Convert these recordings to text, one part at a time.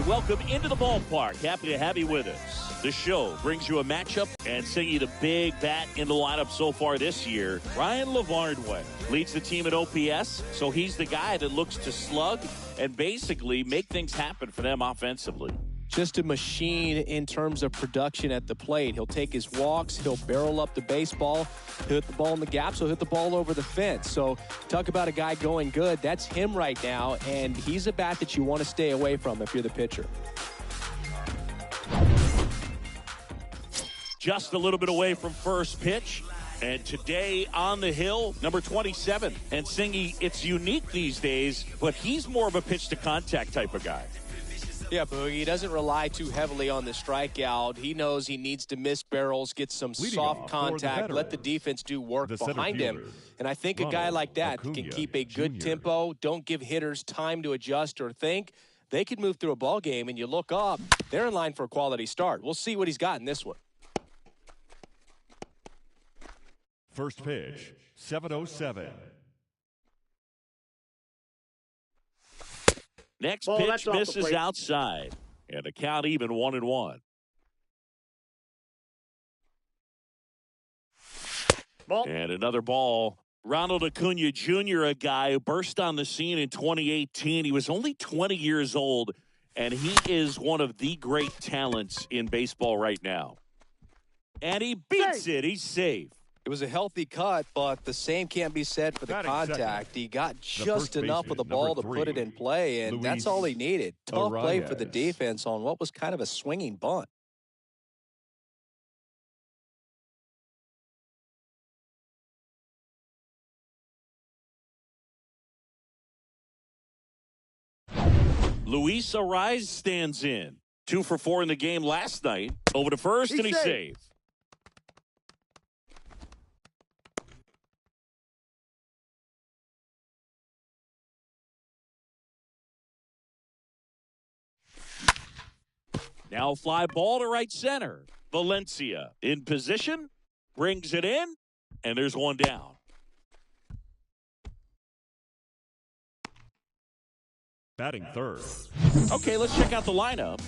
And welcome into the ballpark. Happy to have you with us. The show brings you a matchup and singing the big bat in the lineup so far this year. Ryan Lavardway leads the team at OPS, so he's the guy that looks to slug and basically make things happen for them offensively. Just a machine in terms of production at the plate. He'll take his walks. He'll barrel up the baseball. He'll hit the ball in the gaps. He'll hit the ball over the fence. So talk about a guy going good. That's him right now, and he's a bat that you want to stay away from if you're the pitcher. Just a little bit away from first pitch. And today on the hill, number 27. And Singy, it's unique these days, but he's more of a pitch-to-contact type of guy. Yeah, Boogie, he doesn't rely too heavily on the strikeout. He knows he needs to miss barrels, get some soft contact, let the defense do work behind him. And I think a guy like that can keep a good tempo, don't give hitters time to adjust or think. They could move through a ball game, and you look up, they're in line for a quality start. We'll see what he's got in this one. First pitch, 7:07. Next pitch misses outside. And the count even 1-1. Ball. And another ball. Ronald Acuna Jr., a guy who burst on the scene in 2018. He was only 20 years old, and he is one of the great talents in baseball right now. And he beats it. He's safe. It was a healthy cut, but the same can't be said for the contact. He got just enough of the ball to put it in play, and that's all he needed. Tough play for the defense on what was kind of a swinging bunt. Luis Ariz stands in. 2 for 4 in the game last night. Over to first, and he's safe. Now fly ball to right center. Valencia in position, brings it in, and there's one down. Batting third. Okay, let's check out the lineup.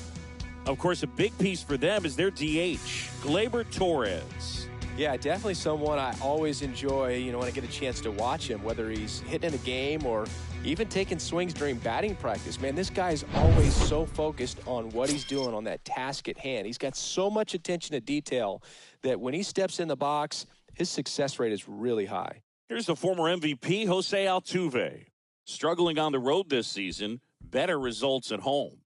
Of course, a big piece for them is their DH, Gleyber Torres. Yeah, definitely someone I always enjoy, when I get a chance to watch him, whether he's hitting in a game or even taking swings during batting practice. Man, this guy's always so focused on what he's doing on that task at hand. He's got so much attention to detail that when he steps in the box, his success rate is really high. Here's the former MVP, Jose Altuve. Struggling on the road this season, better results at home.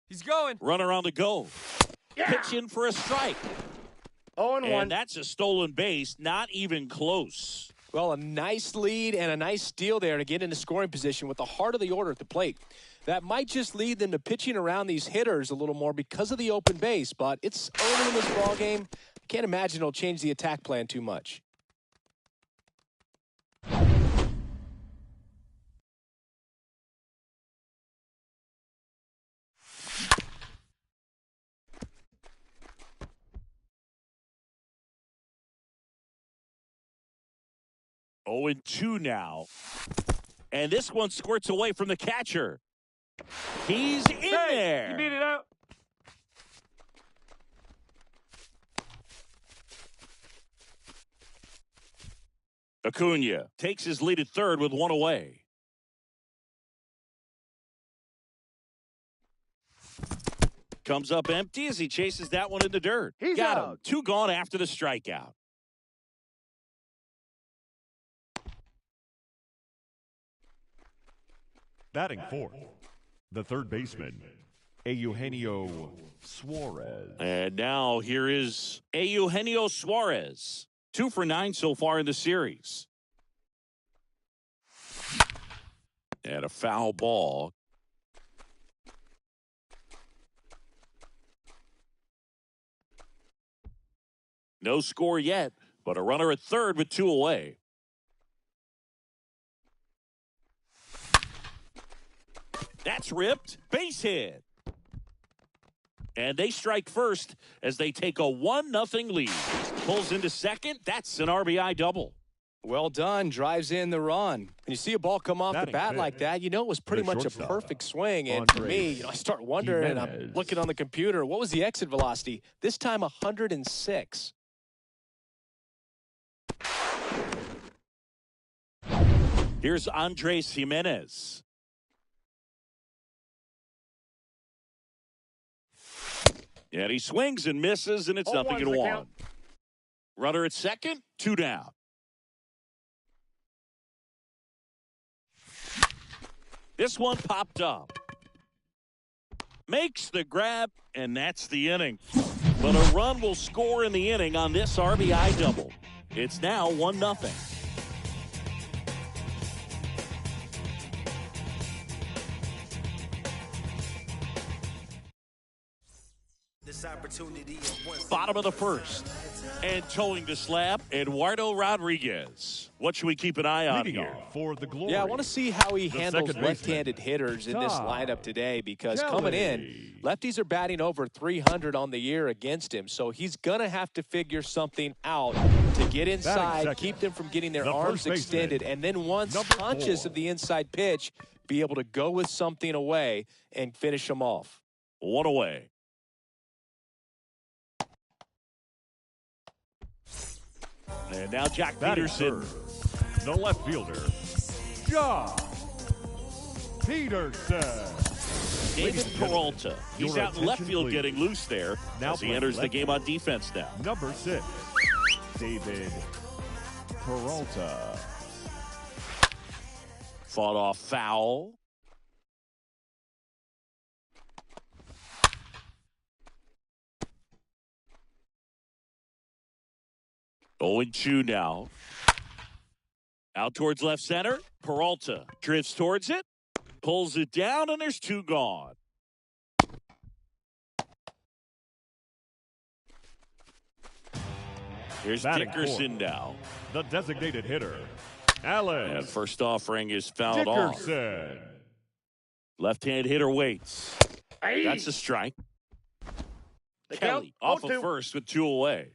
He's going. Runner on the go. Yeah. Pitch in for a strike. 0-1. And that's a stolen base, not even close. Well, a nice lead and a nice steal there to get into scoring position with the heart of the order at the plate. That might just lead them to pitching around these hitters a little more because of the open base, but it's early in this ball game. I can't imagine it'll change the attack plan too much. 0-2 now. And this one squirts away from the catcher. He's in there. You beat it out. Acuna takes his lead at third with one away. Comes up empty as he chases that one in the dirt. He's Got out. him. 2 gone after the strikeout. Batting fourth, the third baseman, Eugenio Suarez. And now here is Eugenio Suarez. 2 for 9 so far in the series. And a foul ball. No score yet, but a runner at third with 2 away. That's ripped. Base hit. And they strike first as they take a 1-0 lead. Pulls into second. That's an RBI double. Well done. Drives in the run. When you see a ball come off the bat like that, you know it was pretty much a perfect swing. And for me, I start wondering, and I'm looking on the computer, what was the exit velocity? This time 106. Here's Andres Jimenez. And he swings and misses, and it's 0-1. Runner at second, 2 down. This one popped up. Makes the grab, and that's the inning. But a run will score in the inning on this RBI double. It's now 1-0. Bottom of the first. And towing the slab, Eduardo Rodriguez. What should we keep an eye on here? For the glory. Yeah, I want to see how he handles left-handed hitters in this lineup today, because coming in, lefties are batting over 300 on the year against him. So he's going to have to figure something out to get inside, keep them from getting their arms extended, and then once conscious of the inside pitch, be able to go with something away and finish them off. 1 away. And now Jack Peterson. The left fielder, Jack Peterson. David Peralta. He's out in left field getting loose there as he enters the game on defense now. Number 6, David Peralta. Fought off foul. Owen Chu now. Out towards left center. Peralta drifts towards it. Pulls it down, and there's 2 gone. Here's Dickerson now. The designated hitter, Alex. And first offering is fouled off. Left-hand hitter waits. That's a strike. Kelly off of first with 2 away.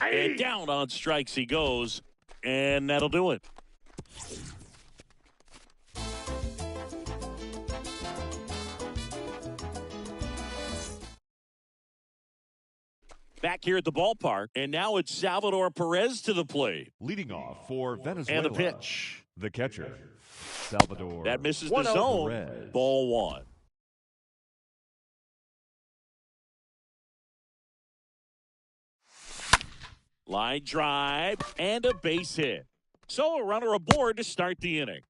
And down on strikes he goes, and that'll do it. Back here at the ballpark, and now it's Salvador Perez to the plate. Leading off for Venezuela. And the pitch. The catcher, Salvador. That misses the zone. Perez. Ball 1. Line drive and a base hit. So a runner aboard to start the inning.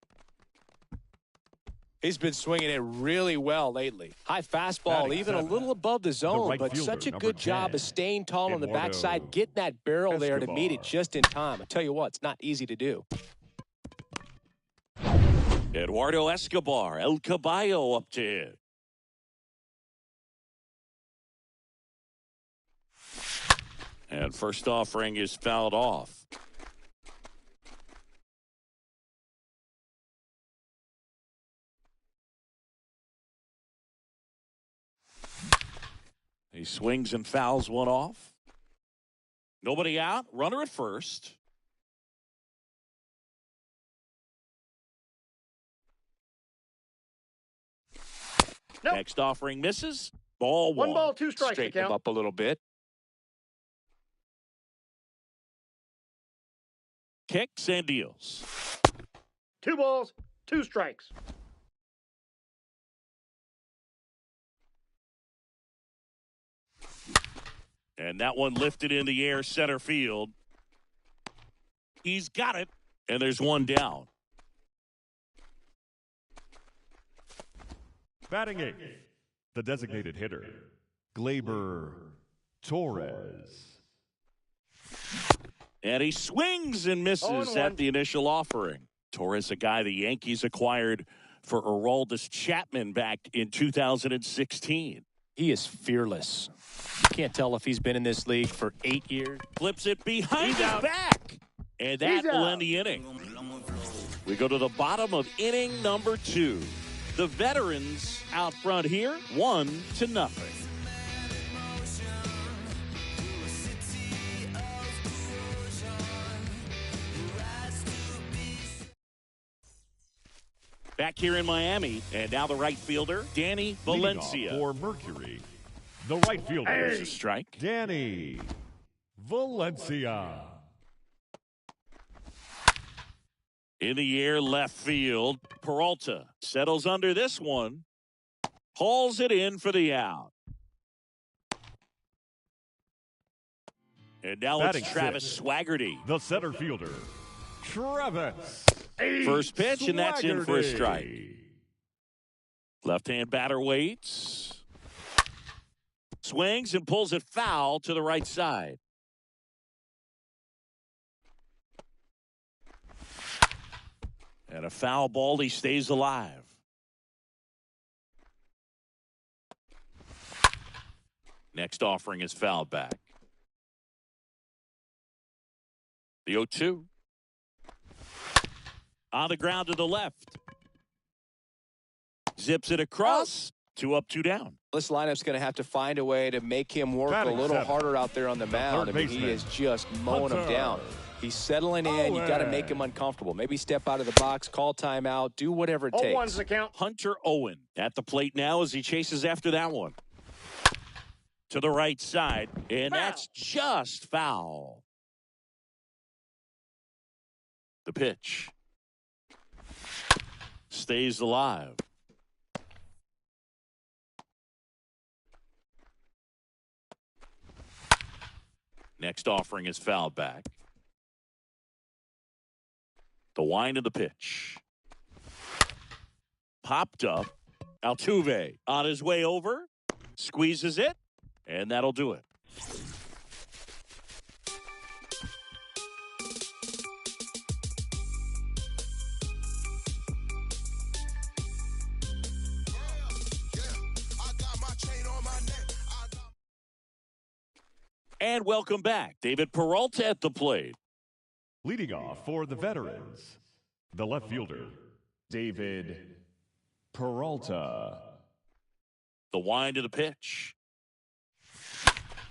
He's been swinging it really well lately. High fastball, even a little above the zone, but such a good job of staying tall on the backside, getting that barrel there to meet it just in time. I tell you what, it's not easy to do. Eduardo Escobar, El Caballo up to hit. And first offering is fouled off. He swings and fouls one off. Nobody out. Runner at first. Nope. Next offering misses. Ball 1. 1 ball, 2 strikes. Straighten him up a little bit. Kicks and deals. 2 balls, 2 strikes. And that one lifted in the air center field. He's got it, and there's 1 down. Batting 8th, the designated hitter, Gleyber Torres. And he swings and misses at the initial offering. Torres, a guy the Yankees acquired for Aroldis Chapman back in 2016. He is fearless. You can't tell if he's been in this league for 8 years. Flips it behind his back. And that will end the inning. We go to the bottom of inning number 2. The veterans out front here, 1-0. Back here in Miami, and now the right fielder, Danny Valencia. For Mercury, the right fielder. There's a strike. Danny Valencia. In the air, left field. Peralta settles under this one. Hauls it in for the out. And now it's Travis Swaggerty. The center fielder, Travis. First pitch, and that's in for a strike. Left-hand batter waits. Swings and pulls it foul to the right side. And a foul ball, he stays alive. Next offering is fouled back. The 0-2. On the ground to the left. Zips it across. 2 up, 2 down. This lineup's going to have to find a way to make him work a little harder out there on the mound. I mean, he is just mowing him down. He's settling in. You got to make him uncomfortable. Maybe step out of the box, call timeout, do whatever it takes. Owen's the count. Hunter Owen at the plate now as he chases after that one. To the right side, and that's just foul. The pitch. Stays alive. Next offering is fouled back. The wind of the pitch. Popped up. Altuve on his way over. Squeezes it. And that'll do it. And welcome back. David Peralta at the plate. Leading off for the veterans, the left fielder, David Peralta. The wind of the pitch.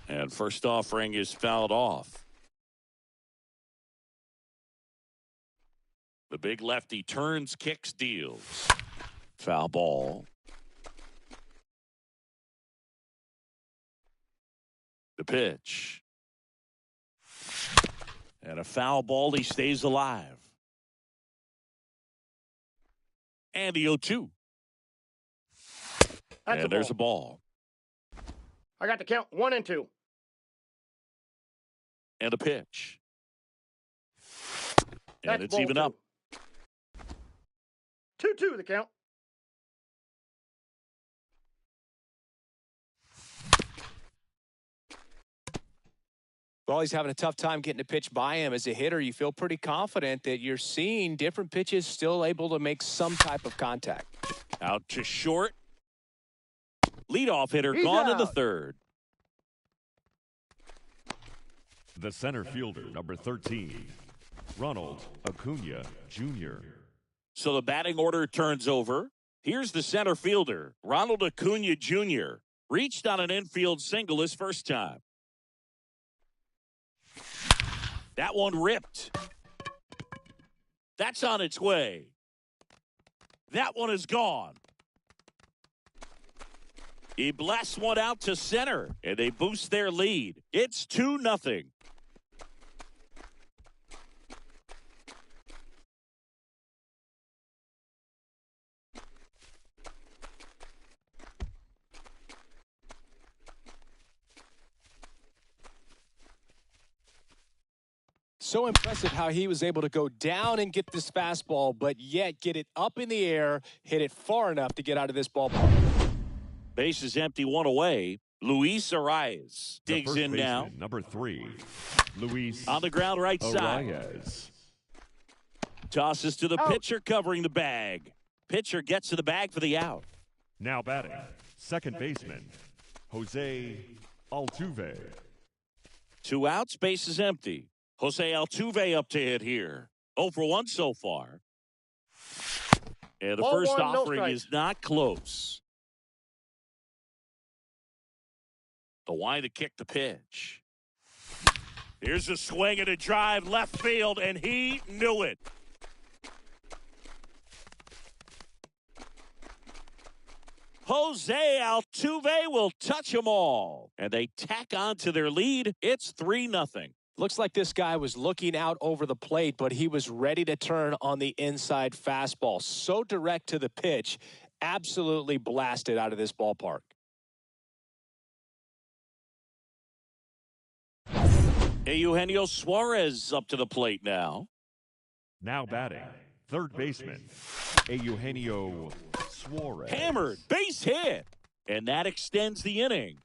And first offering is fouled off. The big lefty turns, kicks, deals. Foul ball. The pitch. And a foul ball, he stays alive. And the 0-2. And there's a ball. I got the count 1 and 2. And a pitch. And That's it's even up. 2-2 the count. Well, he's having a tough time getting a pitch by him. As a hitter, you feel pretty confident that you're seeing different pitches still able to make some type of contact. Out to short. Leadoff hitter gone in the third. The center fielder, number 13, Ronald Acuna Jr. So the batting order turns over. Here's the center fielder, Ronald Acuna Jr. Reached on an infield single his first time. That one ripped. That's on its way. That one is gone. He blasts one out to center, and they boost their lead. It's 2-0. So impressive how he was able to go down and get this fastball, but yet get it up in the air, hit it far enough to get out of this ballpark. Base is empty, 1 away. Luis Arias digs in now. Number 3, Luis on the ground right side. Arias. Tosses to the pitcher covering the bag. Pitcher gets to the bag for the out. Now batting, second baseman, Jose Altuve. 2 outs, base is empty. Jose Altuve up to hit here. 0 for 1 so far. And the Ball first one, no offering strike. is not close. The wind to kick the pitch. Here's a swing and a drive left field, and he knew it. Jose Altuve will touch them all. And they tack on to their lead. It's 3-0. Looks like this guy was looking out over the plate, but he was ready to turn on the inside fastball. So direct to the pitch, absolutely blasted out of this ballpark. Eugenio Suarez up to the plate now. Now batting, third baseman, Eugenio Suarez. Hammered, base hit. And that extends the inning.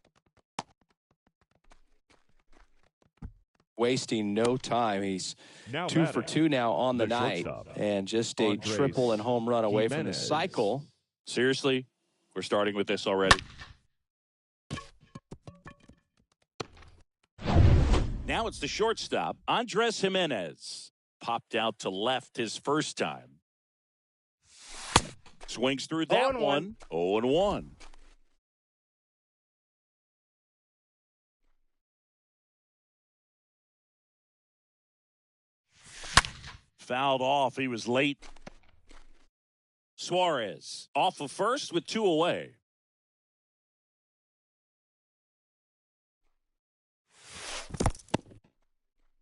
Wasting no time. He's Now 2 batting, for 2 now on the night. shortstop, And just a Andres triple and home run away from the Jimenez. cycle. Seriously, we're starting with this already. Now it's the shortstop, Andres Jimenez. Popped out to left his first time. Swings through that 0-1. one. 0-1. Fouled off. He was late. Suarez off of first with 2 away.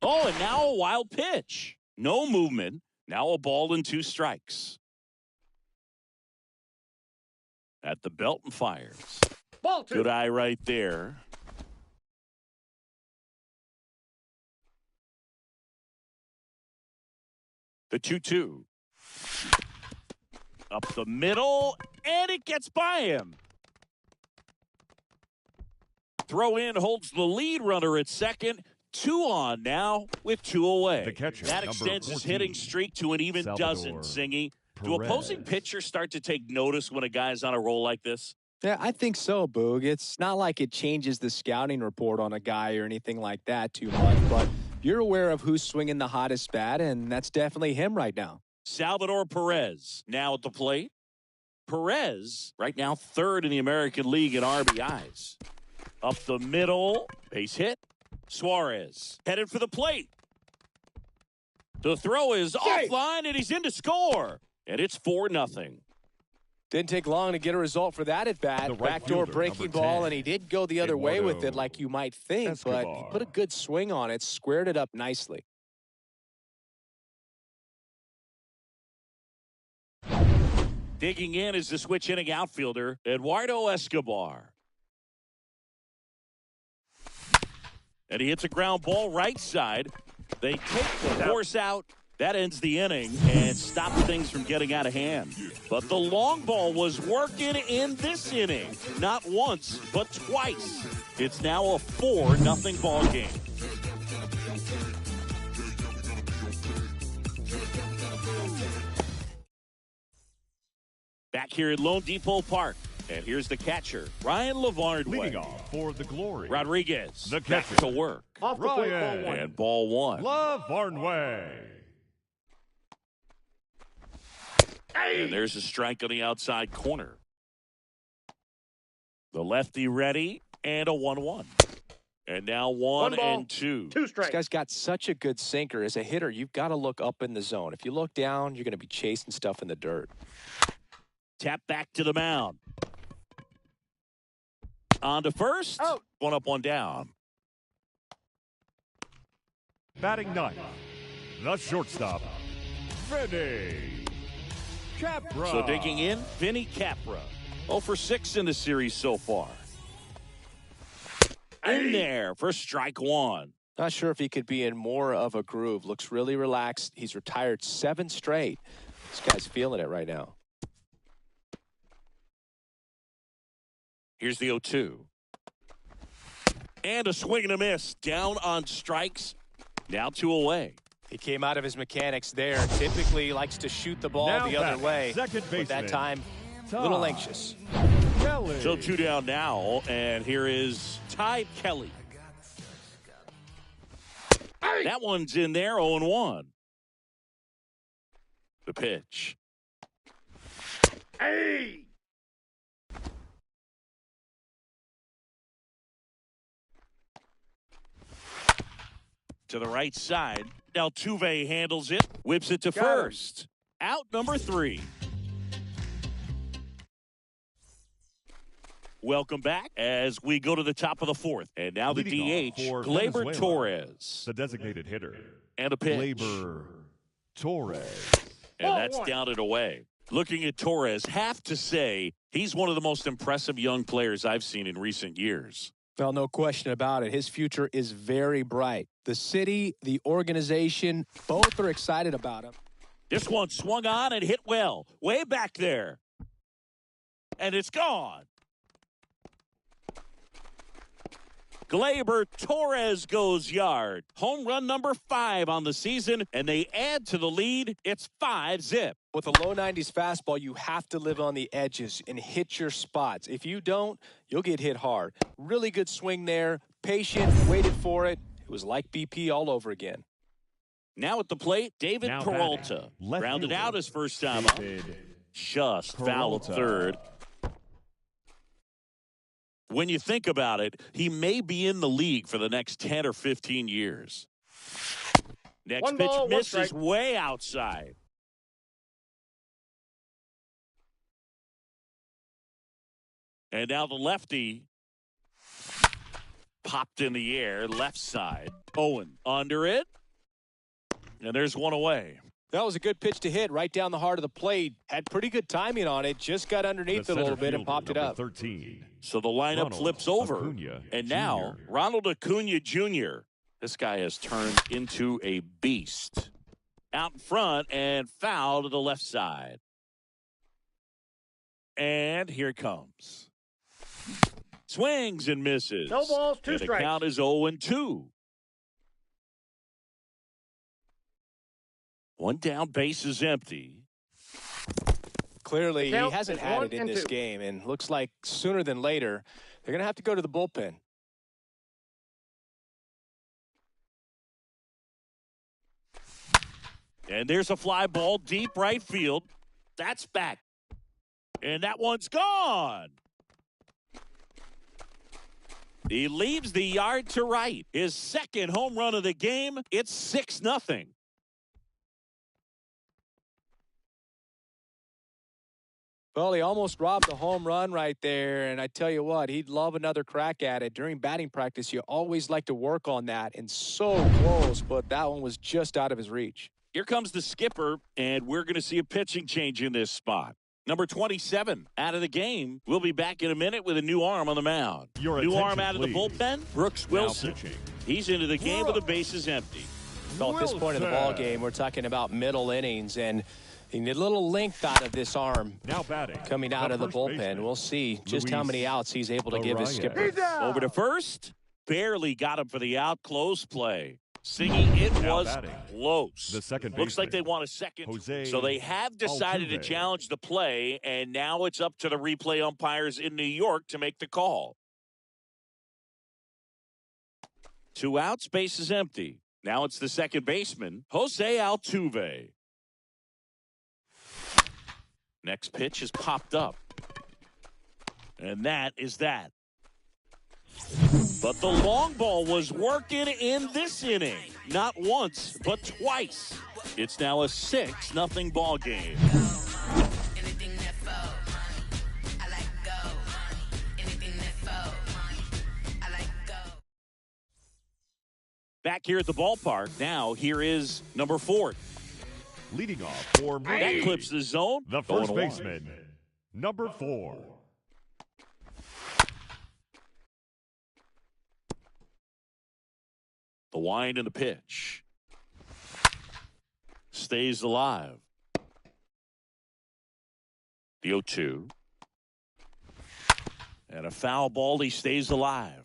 Oh, and now a wild pitch. No movement. Now a ball and 2 strikes. At the belt and fires. Ball 2. Good eye right there. The 2-2. Up the middle, and it gets by him. Throw in holds the lead runner at second. 2 on now with 2 away. The catcher, that number extends his 14, hitting streak to an even Salvador dozen, Singy. Do Perez. opposing pitchers start to take notice when a guy's on a roll like this? Yeah, I think so, Boog. It's not like it changes the scouting report on a guy or anything like that too much, but you're aware of who's swinging the hottest bat, and that's definitely him right now. Salvador Perez now at the plate. Perez right now 3rd in the American League in RBIs. Up the middle, base hit. Suarez headed for the plate. The throw is offline, and he's in to score. And it's 4-0. Didn't take long to get a result for that at bat. The right Backdoor fielder, breaking number ball, 10, and he did go the other way with it Eduardo like you might think, but he Escobar. put a good swing on it, squared it up nicely. Digging in is the switch hitting outfielder, Eduardo Escobar. And he hits a ground ball right side. They take the force out. That ends the inning and stops things from getting out of hand. But the long ball was working in this inning. Not once, but twice. It's now a 4-0 ball game. Back here at Lone Depot Park. And here's the catcher, Ryan Lavardway. Leading off for the Glory, Rodriguez the back catcher, to work. Off the plate, Ryan. ball 1. And ball 1. Lavardway. And there's a strike on the outside corner. The lefty ready, and a 1-1. And now 1 ball, and 2. 2 This strikes. guy's got such a good sinker. As a hitter, you've got to look up in the zone. If you look down, you're going to be chasing stuff in the dirt. Tap back to the mound. On to first. Out. 1 up, 1 down. Batting 9th, the shortstop, Vinny Capra. So digging in, Vinny Capra. 0 for 6 in the series so far. In there for strike 1. Not sure if he could be in more of a groove. Looks really relaxed. He's retired 7 straight. This guy's feeling it right now. Here's the 0-2. And a swing and a miss. Down on strikes. Now 2 away. He came out of his mechanics there. Typically likes to shoot the ball Now the other batting, way. second But that baseman, time, a Ty little anxious. Kelly. So 2 down now, and here is Ty Kelly. That one's in there, 0-1. The pitch. Hey! To the right side. Altuve handles it, whips it to first. Out number 3. Welcome back as we go to the top of the 4th. And now the DH, Gleyber Torres. The designated hitter. And a pitch. Gleyber Torres. And that's down and away. Looking at Torres, have to say he's one of the most impressive young players I've seen in recent years. Well, no question about it. His future is very bright. The city, the organization, both are excited about him. This one swung on and hit well. Way back there. And it's gone. Gleyber Torres goes yard. Home run number 5 on the season, and they add to the lead. It's 5-zip. With a low 90s fastball, you have to live on the edges and hit your spots. If you don't, you'll get hit hard. Really good swing there. Patient, waited for it. It was like BP all over again. Now at the plate, David Peralta. Rounded out his first time up. Just foul at third. When you think about it, he may be in the league for the next 10 or 15 years. Next pitch misses way outside. And now the lefty popped in the air, left side. Owen under it. And there's one away. That was a good pitch to hit right down the heart of the plate. Had pretty good timing on it. Just got underneath it a little bit and popped it up. 13. So the lineup flips over. And now Ronald Acuna Jr. This guy has turned into a beast. Out in front and foul to the left side. And here it comes. Swings and misses. No balls, 2 strikes. The count is 0-2. One down, base is empty. Clearly, he hasn't had it in this game, and looks like sooner than later, they're going to have to go to the bullpen. And there's a fly ball deep right field. That's back. And that one's gone. He leaves the yard to right. His second home run of the game. It's 6-0. Well, he almost robbed the home run right there, and I tell you what, he'd love another crack at it. During batting practice, you always like to work on that, and so close, but that one was just out of his reach. Here comes the skipper, and we're going to see a pitching change in this spot. Number 27 out of the game. We'll be back in a minute with a new arm on the mound. New arm out of the bullpen, Brooks Wilson. He's into the game with the bases empty. Well, at this point of the ball game, we're talking about middle innings, and you need a little length out of this arm now batting coming out of the bullpen. Baseman. We'll see just how many outs he's able to give his skipper. Over to first. Barely got him for the out. Close play. Singing it now was close. The second looks like they want a second. So they have decided to challenge the play, and now it's up to the replay umpires in New York to make the call. 2 outs, base is empty. Now it's the second baseman, Jose Altuve. Next pitch is popped up. And that is that. But the long ball was working in this inning. Not once, but twice. It's now a 6-0 ball game. Back here at the ballpark. Now here is number 4. Leading off for me. That clips the zone. The first baseman, number 4. The wind and the pitch. Stays alive. The 0-2. And a foul ball. He stays alive.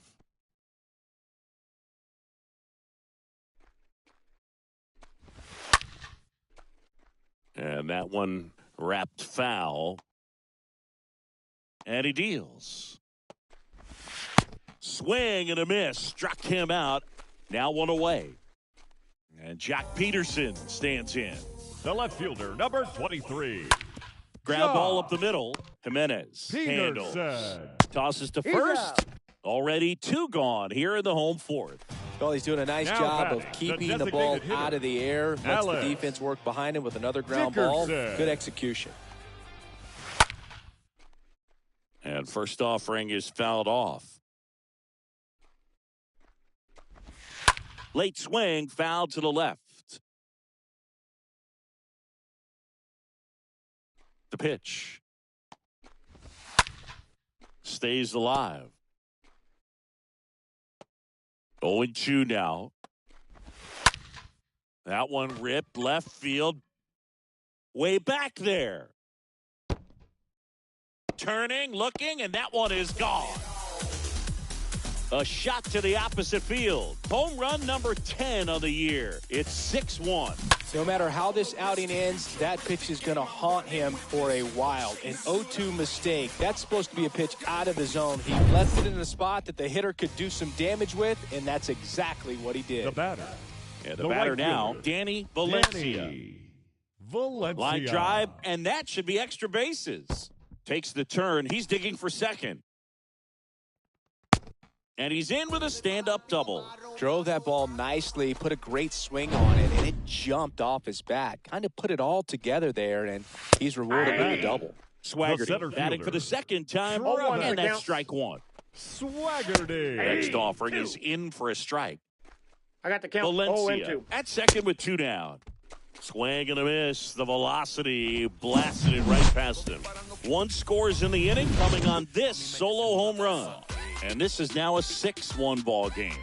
And that one wrapped foul. And he deals. Swing and a miss. Struck him out. Now one away. And Jack Peterson stands in. The left fielder, number 23. Ground ball up the middle. Jimenez handles. Tosses to first. Already 2 gone here in the home fourth. Well, he's doing a nice job of keeping the ball out of the air. Lets the defense work behind him with another ground ball. Good execution. And first offering is fouled off. Late swing, foul to the left. The pitch. Stays alive. 0-2 now. That one ripped left field. Way back there. Turning, looking, and that one is gone. A shot to the opposite field. Home run number 10 of the year. It's 6-1. No matter how this outing ends, that pitch is going to haunt him for a while. An 0-2 mistake. That's supposed to be a pitch out of the zone. He left it in a spot that the hitter could do some damage with, and that's exactly what he did. The batter. Yeah, the batter now, Danny Valencia. Line drive, and that should be extra bases. Takes the turn. He's digging for second. And he's in with a stand-up double. Drove that ball nicely, put a great swing on it, and it jumped off his bat. Kind of put it all together there, and he's rewarded with a double. Swaggerty batting for the second time, and that's strike one. Swaggerty. Next offering is in for a strike. I got the count. Valencia at second with 2 down. Swing and a miss. The velocity blasted it right past him. 1 scores in the inning coming on this solo home run. And this is now a 6-1 ball game.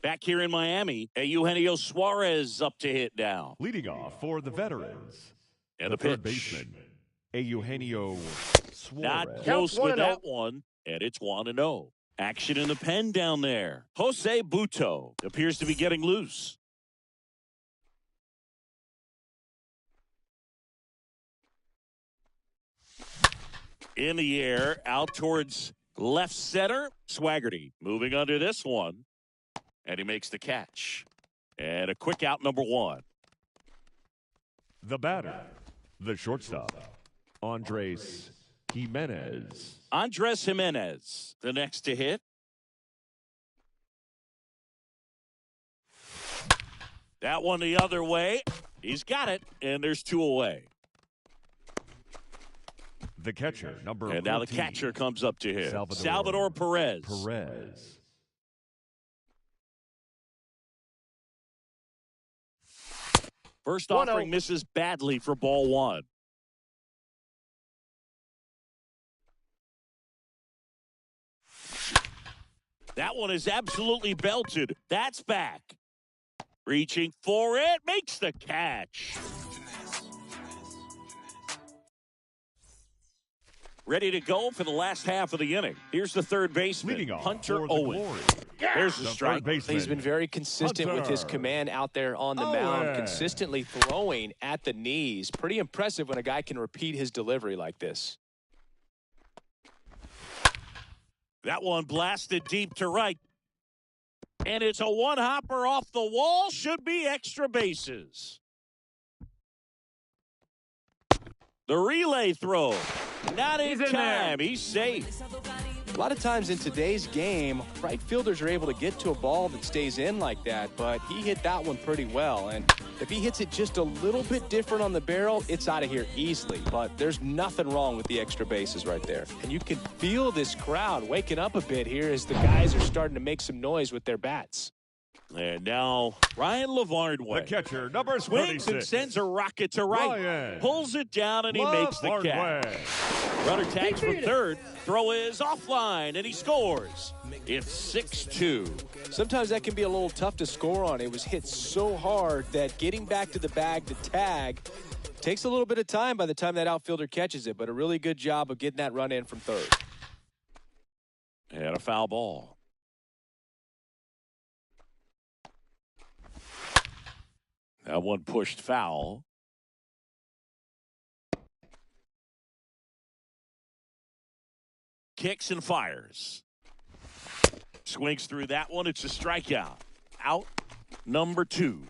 Back here in Miami, Eugenio Suarez up to hit now. Leading off for the veterans. And the third pitch. baseman, Eugenio Suarez. Not close with that one, and it's 1-0. Action in the pen down there. Jose Buto appears to be getting loose. In the air, out towards left center. Swaggerty moving under this one. And he makes the catch. And a quick out, number 1. The batter, the shortstop, Andres Jimenez. Andres Jimenez, the next to hit. That one the other way. He's got it, and there's 2 away. The catcher, number 14. And now the catcher comes up to hit. Salvador Perez. First offering misses badly for ball 1. That one is absolutely belted. That's back. Reaching for it. Makes the catch. Ready to go for the last half of the inning. Here's the third baseman, Hunter Owen. There's the strike. He's been very consistent with his command out there on the mound, consistently throwing at the knees. Pretty impressive when a guy can repeat his delivery like this. That one blasted deep to right. And it's a one-hopper off the wall. Should be extra bases. The relay throw. Not in time. He's safe. A lot of times in today's game, right fielders are able to get to a ball that stays in like that, but he hit that one pretty well. And if he hits it just a little bit different on the barrel, it's out of here easily. But there's nothing wrong with the extra bases right there. And you can feel this crowd waking up a bit here as the guys are starting to make some noise with their bats. And now Ryan Lavardway. The catcher, number 26. Swings and sends a rocket to right. Pulls it down and he makes the catch. Runner tags for third. Throw is offline and he scores. It's 6-2. Sometimes that can be a little tough to score on. It was hit so hard that getting back to the bag to tag takes a little bit of time by the time that outfielder catches it, but a really good job of getting that run in from third. And a foul ball. That one pushed foul. Kicks and fires. Swings through that one. It's a strikeout. Out number 2.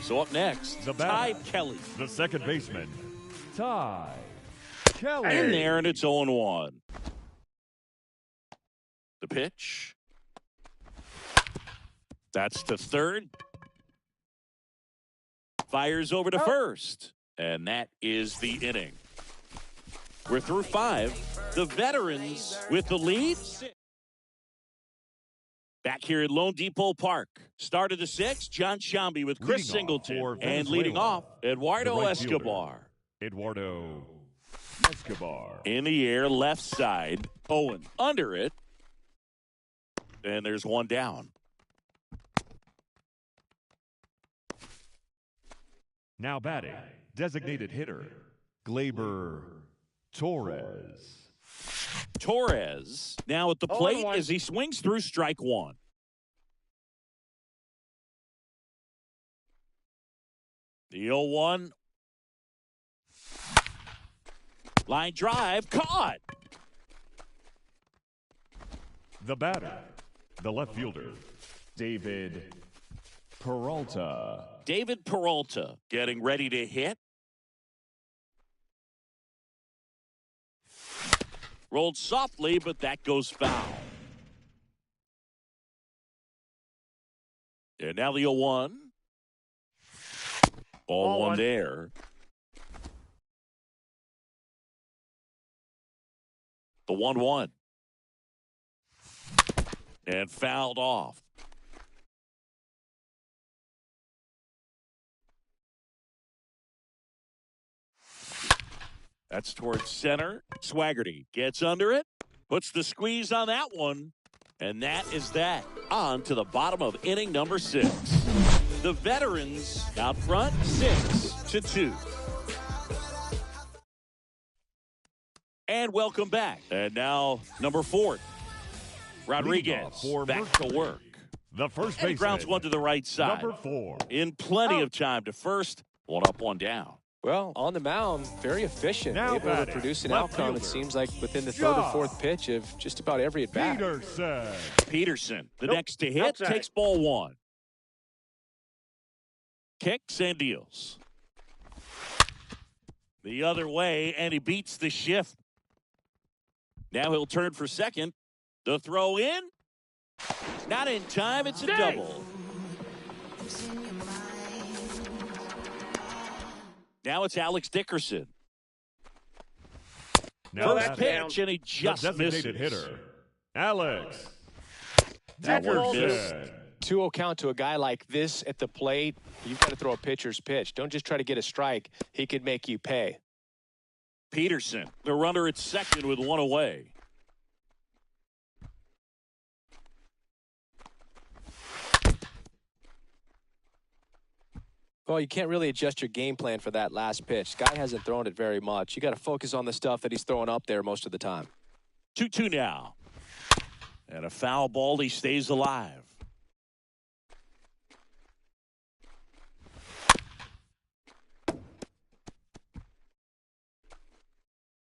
So up next, Ty Kelly. The second baseman, Ty Kelly. In there, and it's 0-1. The pitch. That's to third. Fires over to first. And that is the inning. We're through 5. The veterans with the lead. Back here at Lone Depot Park. Start of the 6th, John Shambi with Chris Singleton. And leading off, Eduardo Escobar. Eduardo Escobar. In the air, left side. Owen under it. And there's one down. Now batting, designated hitter, Gleyber Torres. Torres now at the plate as he swings through strike 1. The 0-1. Line drive, caught. The batter, the left fielder, David Peralta. David Peralta getting ready to hit. Rolled softly, but that goes foul. And now the 0-1. Ball 1 there. The 1-1. And fouled off. That's towards center. Swaggerty gets under it, puts the squeeze on that one, and that is that. On to the bottom of inning number 6. The veterans out front, 6-2. And welcome back. And now number 4. Rodriguez back to work. The first baseman. Grounds one to the right side. Number 4. In plenty of time to first. 1 up, 1 down. Well, on the mound, very efficient. Now able to produce an outcome, it seems like, within the 3rd or 4th pitch of just about every at-bat. Peterson, the next to hit, takes ball 1. Kicks and deals. The other way, and he beats the shift. Now he'll turn for second. The throw in. Not in time, it's a double. Now it's Alex Dickerson. First pitch, and he just misses. Hitter, Alex Dickerson. 2-0 count to a guy like this at the plate. You've got to throw a pitcher's pitch. Don't just try to get a strike. He could make you pay. Peterson, the runner at second with 1 away. Well, you can't really adjust your game plan for that last pitch. Guy hasn't thrown it very much. You got to focus on the stuff that he's throwing up there most of the time. 2-2 now. And a foul ball. He stays alive.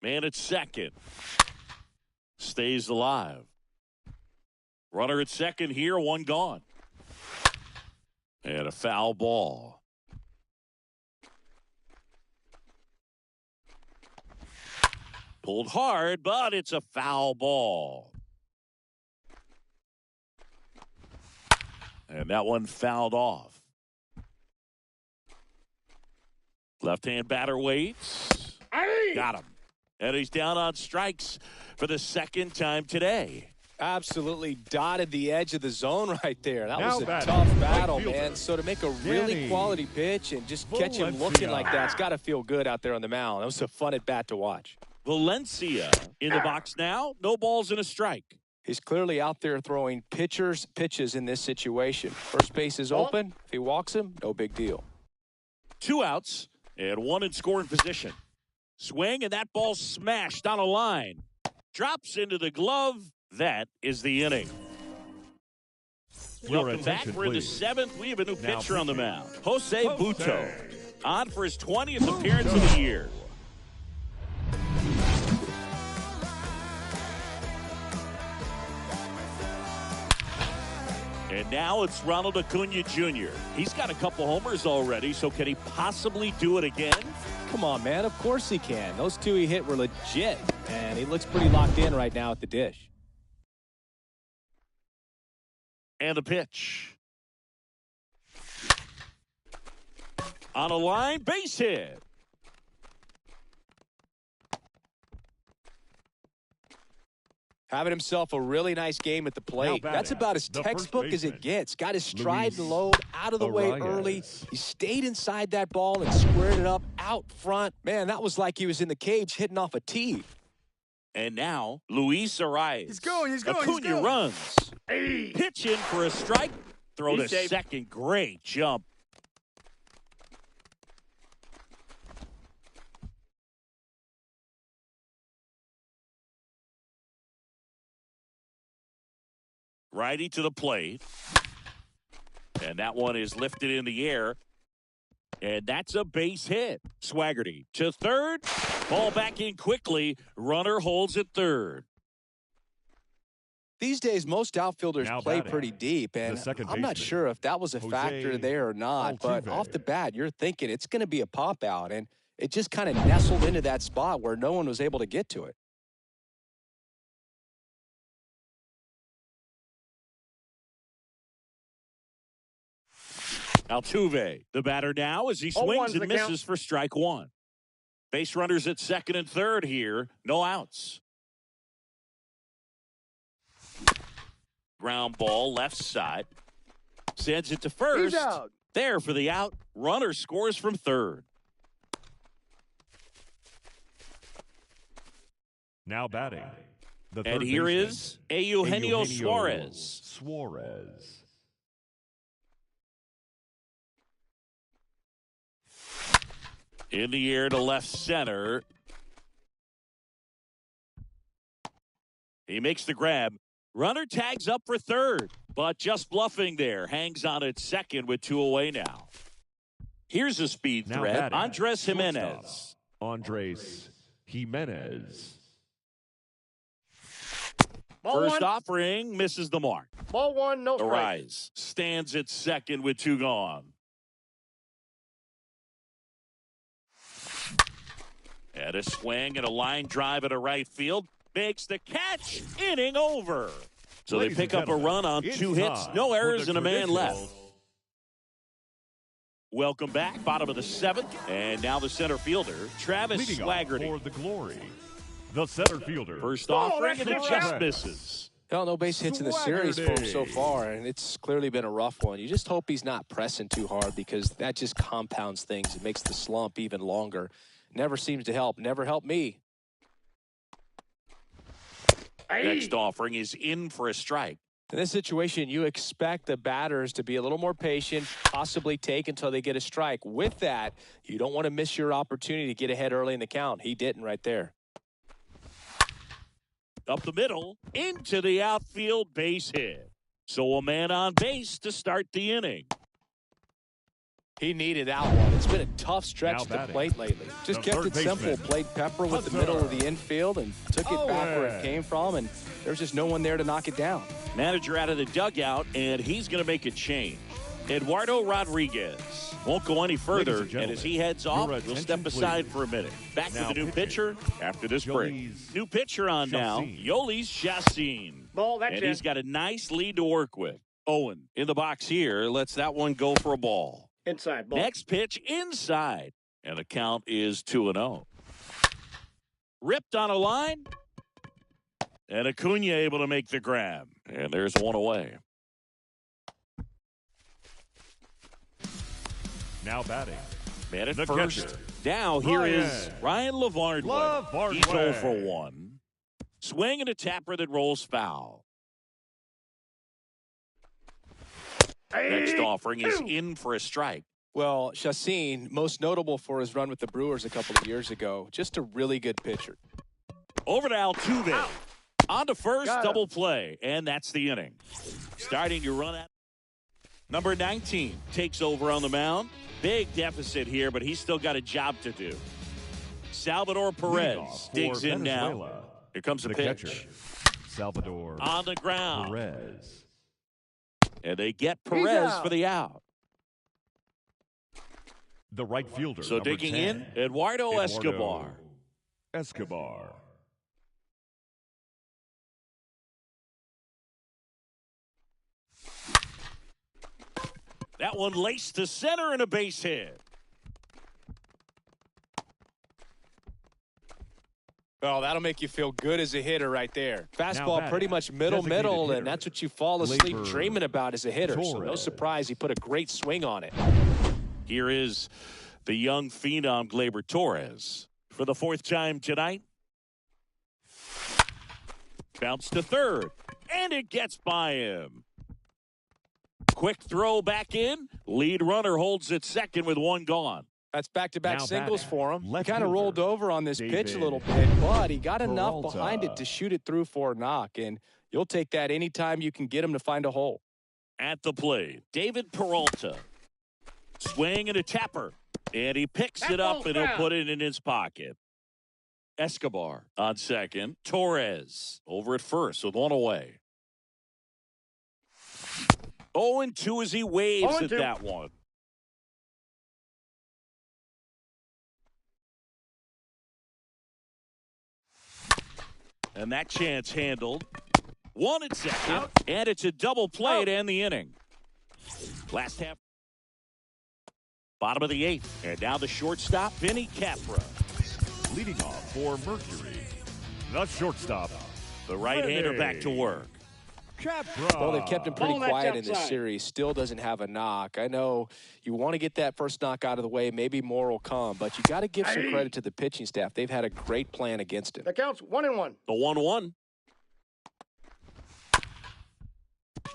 Man at second. Stays alive. Runner at second here. 1 gone. And a foul ball. Pulled hard, but it's a foul ball. And that one fouled off. Left-hand batter waits. Got him. And he's down on strikes for the 2nd time today. Absolutely dotted the edge of the zone right there. That was a tough battle, man. So to make a really quality pitch and just catch him looking like that, it's got to feel good out there on the mound. That was a fun at-bat to watch. Valencia in the box now. No balls and a strike. He's clearly out there throwing pitches in this situation. First base is open. If he walks him, no big deal. 2 outs and 1 in scoring position. Swing, and that ball smashed on a line. Drops into the glove. That is the inning. Welcome back. We're in the 7th. We have a new pitcher on the mound. Jose Butto. On for his 20th appearance of the year. And now it's Ronald Acuna Jr. He's got a couple homers already, so can he possibly do it again? Come on, man. Of course he can. Those two he hit were legit, and he looks pretty locked in right now at the dish. And a pitch. On a line, base hit. Having himself a really nice game at the plate. That's about as textbook as it gets. Got his stride and load out of the way early. He stayed inside that ball and squared it up out front. Man, that was like he was in the cage hitting off a tee. And now, Luis Arias. He's going. Acuna runs. Hey. Pitch in for a strike. Throw to second. Great jump. Righty to the plate. And that one is lifted in the air. And that's a base hit. Swaggerty to third. Ball back in quickly. Runner holds at third. These days, most outfielders play pretty deep, and I'm not sure if that was a factor there or not, but off the bat, you're thinking it's going to be a pop-out, and it just kind of nestled into that spot where no one was able to get to it. Altuve, the batter now as he swings and misses for strike one. Base runners at second and third here. No outs. Ground ball left side. Sends it to first. He's out. There for the out. Runner scores from third. Now batting. And here is Eugenio Suarez. In the air to left center. He makes the grab. Runner tags up for third, but just bluffing there. Hangs on at second with two away now. Here's a speed threat. Andres Jimenez. First offering misses the mark. Ball one, no strike. Arias stands at second with two gone. And a swing and a line drive at a right field. Makes the catch. Inning over. So they pick up a run on two hits. No errors and a man left. Welcome back. Bottom of the seventh. And now the center fielder, Travis Swaggerty. For the glory. The center fielder. First offering and it just misses. Well, no base hits in the series for him so far, and it's clearly been a rough one. You just hope he's not pressing too hard because that just compounds things. It makes the slump even longer. Never seems to help. Never helped me. Next offering is in for a strike. In this situation, you expect the batters to be a little more patient, possibly take until they get a strike. With that, you don't want to miss your opportunity to get ahead early in the count. He didn't right there. Up the middle, into the outfield, base hit. So a man on base to start the inning. He needed that one. It's been a tough stretch to the plate lately. Just kept it simple. Played pepper with the middle of the infield and took it back where it came from, and there's just no one there to knock it down. Manager out of the dugout, and he's going to make a change. Eduardo Rodriguez won't go any further, and as he heads off, we'll step aside for a minute. Back with the new pitcher after this break. New pitcher on now, Yolis Chassin. And he's got a nice lead to work with. Owen in the box here lets that one go for a ball. Inside ball. Next pitch inside, and the count is 2-0. Ripped on a line, and Acuna able to make the grab, and there's one away. Now batting. Man at the first. Catcher. Now here is Ryan LaVardway. He's 0 for 1. Swing and a tapper that rolls foul. Next offering is in for a strike. Well, Chassin, most notable for his run with the Brewers a couple of years ago. Just a really good pitcher. Over to Altuve. On to first, double play, and that's the inning. Starting to run out. Number 19 takes over on the mound. Big deficit here, but he's still got a job to do. Salvador Perez digs in now. Here comes the pitch. Catcher. Salvador on the ground. Perez. And they get Perez for the out. The right fielder. So digging in, Eduardo Escobar. Escobar. That one laced to center and a base hit. Oh, that'll make you feel good as a hitter right there. Fastball pretty much middle, hitter, and that's what you fall asleep dreaming about as a hitter. Torres. So no surprise he put a great swing on it. Here is the young phenom Gleyber Torres for the fourth time tonight. Bounce to third, and it gets by him. Quick throw back in. Lead runner holds at second with one gone. That's back-to-back Now singles batting, for him. He left kind of fielder, rolled over on this pitch a David little bit, but he got enough Peralta. behind it to shoot it through for a knock, and you'll take that anytime you can get him to find a hole. At the plate, David Peralta. Swing and a tapper. And he picks it up and he'll put it in his pocket. Escobar on second. Torres over at first with one away. 0-2 as he waves at that one. And that chance handled. One at second. And it's a double play to end the inning. Last half. Bottom of the eighth. And now the shortstop, Vinny Capra. Leading off for Mercury, the shortstop. The right-hander back to work. Capra. Well, they've kept him pretty quiet in this series. Still doesn't have a knock. I know you want to get that first knock out of the way. Maybe more will come, but you got to give some credit to the pitching staff. They've had a great plan against him. That counts 1-1. The 1-1.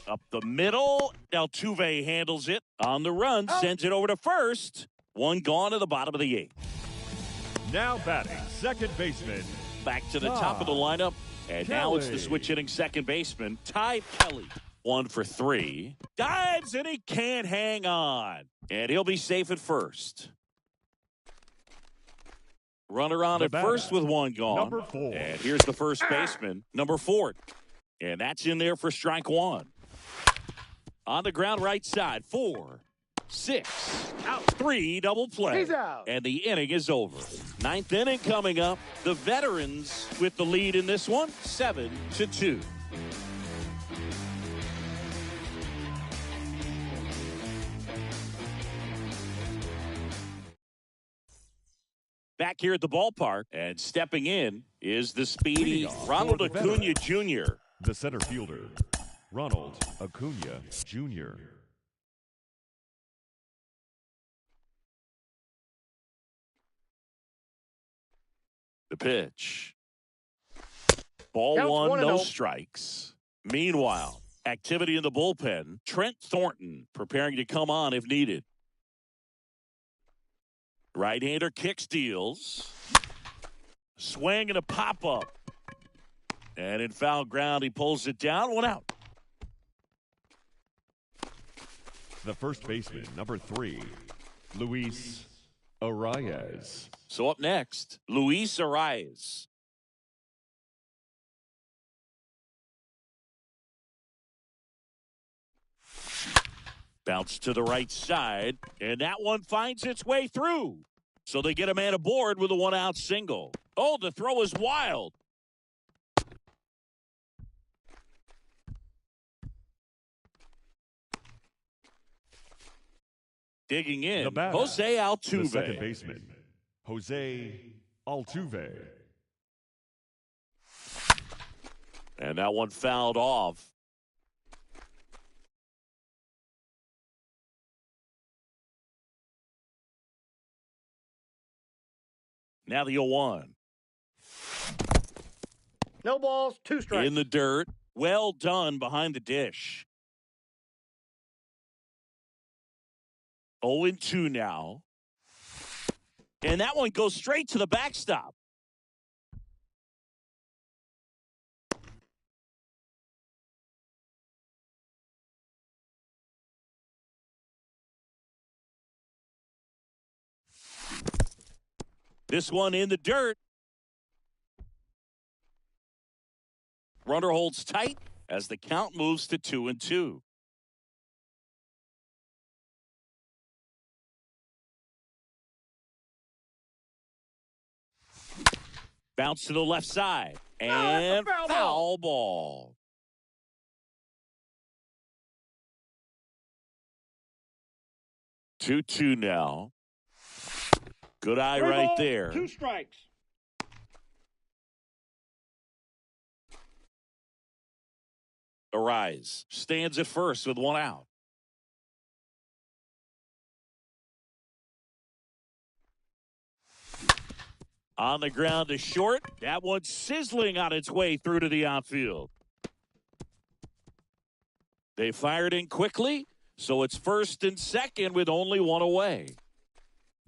Up the middle. Altuve handles it on the run. Sends it over to first. One gone to the bottom of the eighth. Now batting, second baseman. Back to the top of the lineup. And now it's the switch hitting second baseman, Ty Kelly. 1 for 3. Dives and he can't hang on. And he'll be safe at first. Runner on at first with one gone. Number 4. And here's the first baseman, number 4. And that's in there for strike one. On the ground right side, 4, 6, out 3, double play. He's out. And the inning is over. Ninth inning coming up. The veterans with the lead in this one, 7-2. Back here at the ballpark, and stepping in is the speedy Ronald Acuna Jr. The center fielder, Ronald Acuna Jr. The pitch. Ball Counts 1, no 1-0. strikes. Meanwhile, activity in the bullpen. Trent Thornton preparing to come on if needed. Right-hander kick steals. Swing and a pop-up. And in foul ground, he pulls it down. One out. The first baseman, number 3, Luis Arias. So up next, Luis Arias. Bounce to the right side, and that one finds its way through. So they get a man aboard with a one-out single. Oh, the throw is wild. Digging in, Jose Altuve. The second baseman, Jose Altuve. And that one fouled off. Now the 0-1. No balls, 2 strikes. In the dirt. Well done behind the dish. 0-2 now. And that one goes straight to the backstop. This one in the dirt. Runner holds tight as the count moves to 2-2. Bounce to the left side. And foul ball. Two now. Good eye right there. 2 strikes. Arise stands at first with 1 out. On the ground to short. That one sizzling on its way through to the outfield. They fired in quickly, so it's first and second with only 1 away.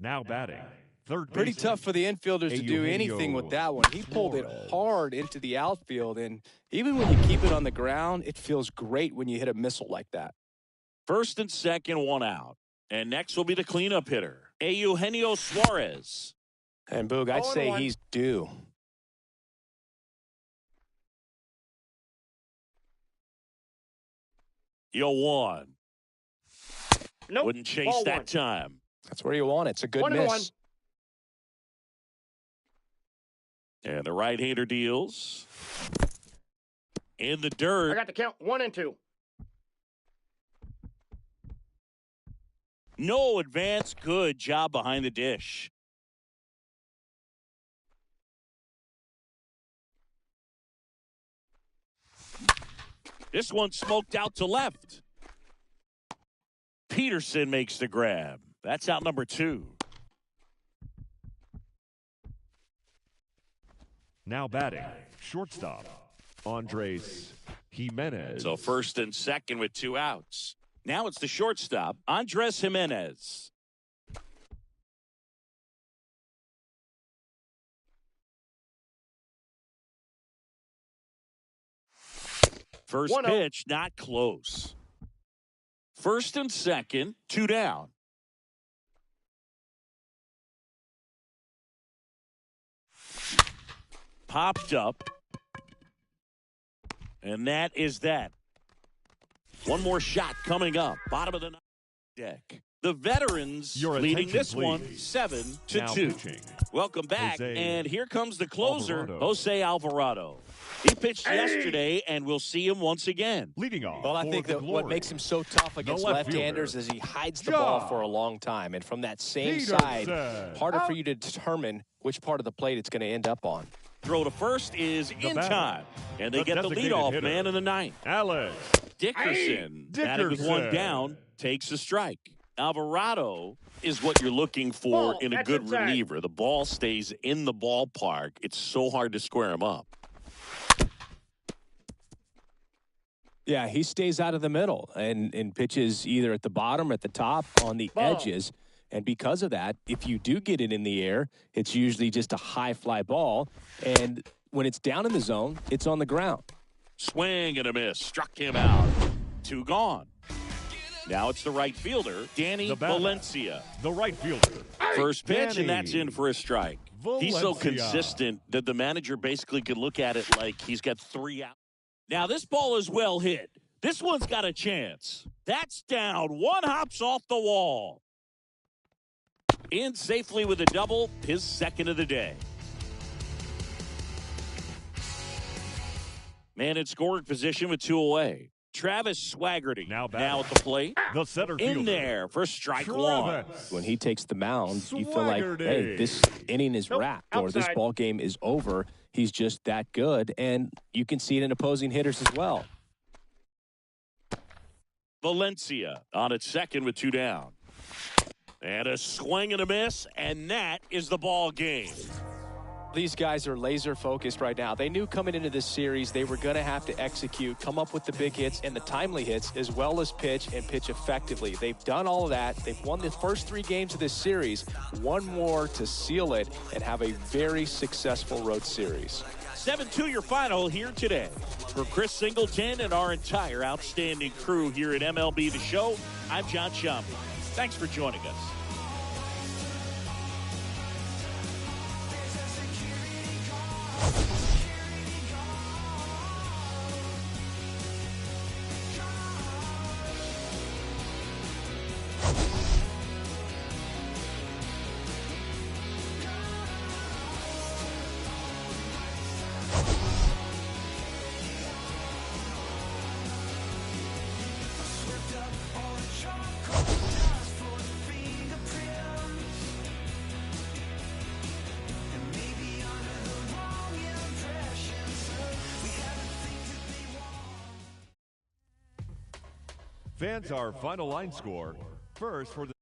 Now batting. Third Pretty baseman, tough for the infielders to do anything with that one. He pulled it hard into the outfield, and even when you keep it on the ground, it feels great when you hit a missile like that. First and second, 1 out. And next will be the cleanup hitter, Eugenio Suarez. And Boog, I'd say he's due. Yo, 1. Nope. Wouldn't chase that time. That's where you want it. It's a good miss. And the right-hander deals. In the dirt. I got the count. 1 and 2. No advance. Good job behind the dish. This one smoked out to left. Peterson makes the grab. That's out number 2. Now batting, shortstop, Andres Jimenez. So first and second with 2 outs. Now it's the shortstop, Andres Jimenez. First pitch, not close. First and second, 2 down. Popped up. And that is that. One more shot coming up. Bottom of the deck. The veterans leading this one 7-2. Welcome back. And here comes the closer, Jose Alvarado. He pitched yesterday, and we'll see him once again. Leading off. Well, I think that what makes him so tough against left-handers is he hides the ball for a long time. And from that same side, harder for you to determine which part of the plate it's going to end up on. Throw to first is in time. And they get the leadoff man in the 9th. Alex Dickerson, batting with 1 down, takes a strike. Alvarado is what you're looking for in a good reliever. The ball stays in the ballpark. It's so hard to square him up. Yeah, he stays out of the middle and pitches either at the bottom or at the top on the edges. And because of that, if you do get it in the air, it's usually just a high fly ball. And when it's down in the zone, it's on the ground. Swing and a miss. Struck him out. 2 gone. Now it's the right fielder, Danny Valencia. The right fielder. First pitch, and that's in for a strike. Valencia. He's so consistent that the manager basically could look at it like he's got 3 out. Now this ball is well hit. This one's got a chance. That's down. 1 hops off the wall. In safely with a double, his second of the day. Man in scoring position with 2 away. Travis Swaggerty now at the plate. The center in fielder. There for strike 1. When he takes the mound, you feel like, hey, this inning is wrapped or this ball game is over. He's just that good, and you can see it in opposing hitters as well. Valencia on its second with 2 down. And a swing and a miss, and that is the ball game. These guys are laser focused right now. They knew coming into this series they were going to have to execute, come up with the big hits and the timely hits, as well as pitch and pitch effectively. They've done all of that. They've won the first 3 games of this series. 1 more to seal it and have a very successful road series. 7-2 your final here today. For Chris Singleton and our entire outstanding crew here at MLB The Show, I'm John Sciambi. Thanks for joining us. Fans, our final line score. First for the